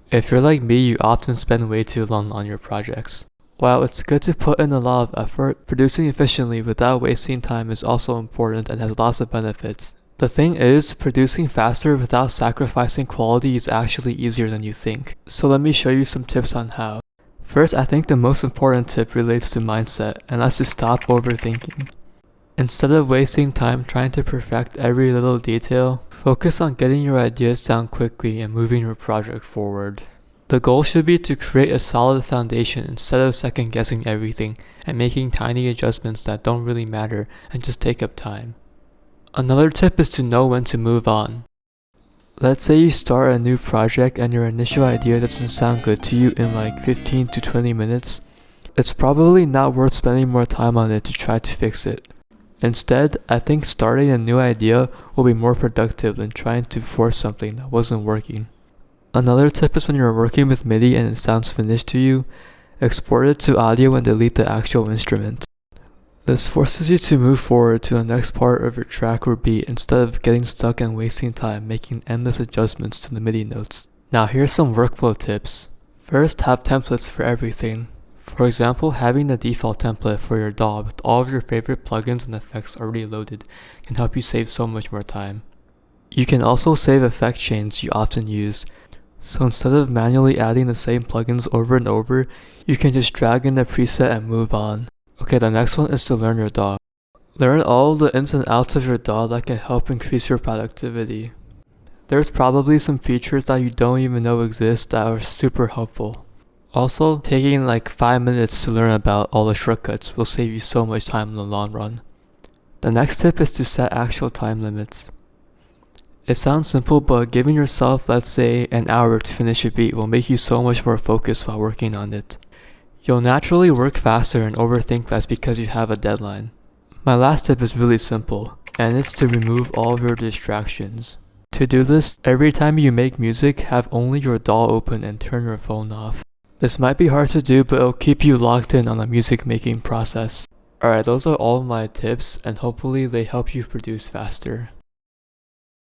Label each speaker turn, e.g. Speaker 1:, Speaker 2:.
Speaker 1: If you're like me, you often spend way too long on your projects. While it's good to put in a lot of effort, producing efficiently without wasting time is also important and has lots of benefits. The thing is, producing faster without sacrificing quality is actually easier than you think. So let me show you some tips on how. First, I think the most important tip relates to mindset, and that's to stop overthinking. Instead of wasting time trying to perfect every little detail, focus on getting your ideas down quickly and moving your project forward. The goal should be to create a solid foundation instead of second guessing everything and making tiny adjustments that don't really matter and just take up time. Another tip is to know when to move on. Let's say you start a new project and your initial idea doesn't sound good to you in like 15 to 20 minutes. It's probably not worth spending more time on it to try to fix it. Instead, I think starting a new idea will be more productive than trying to force something that wasn't working. Another tip is when you're working with MIDI and it sounds finished to you, export it to audio and delete the actual instrument. This forces you to move forward to the next part of your track or beat instead of getting stuck and wasting time making endless adjustments to the MIDI notes. Now here's some workflow tips. First, have templates for everything. For example, having the default template for your DAW with all of your favorite plugins and effects already loaded can help you save so much more time. You can also save effect chains you often use. So instead of manually adding the same plugins over and over, you can just drag in the preset and move on. Okay, the next one is to learn your DAW. Learn all the ins and outs of your DAW that can help increase your productivity. There's probably some features that you don't even know exist that are super helpful. Also, taking like 5 minutes to learn about all the shortcuts will save you so much time in the long run. The next tip is to set actual time limits. It sounds simple, but giving yourself, let's say, an hour to finish a beat will make you so much more focused while working on it. You'll naturally work faster and overthink less because you have a deadline. My last tip is really simple, and it's to remove all of your distractions. To do this, every time you make music, have only your DAW open and turn your phone off. This might be hard to do, but it'll keep you locked in on the music making process. Alright, those are all of my tips, and hopefully they help you produce faster.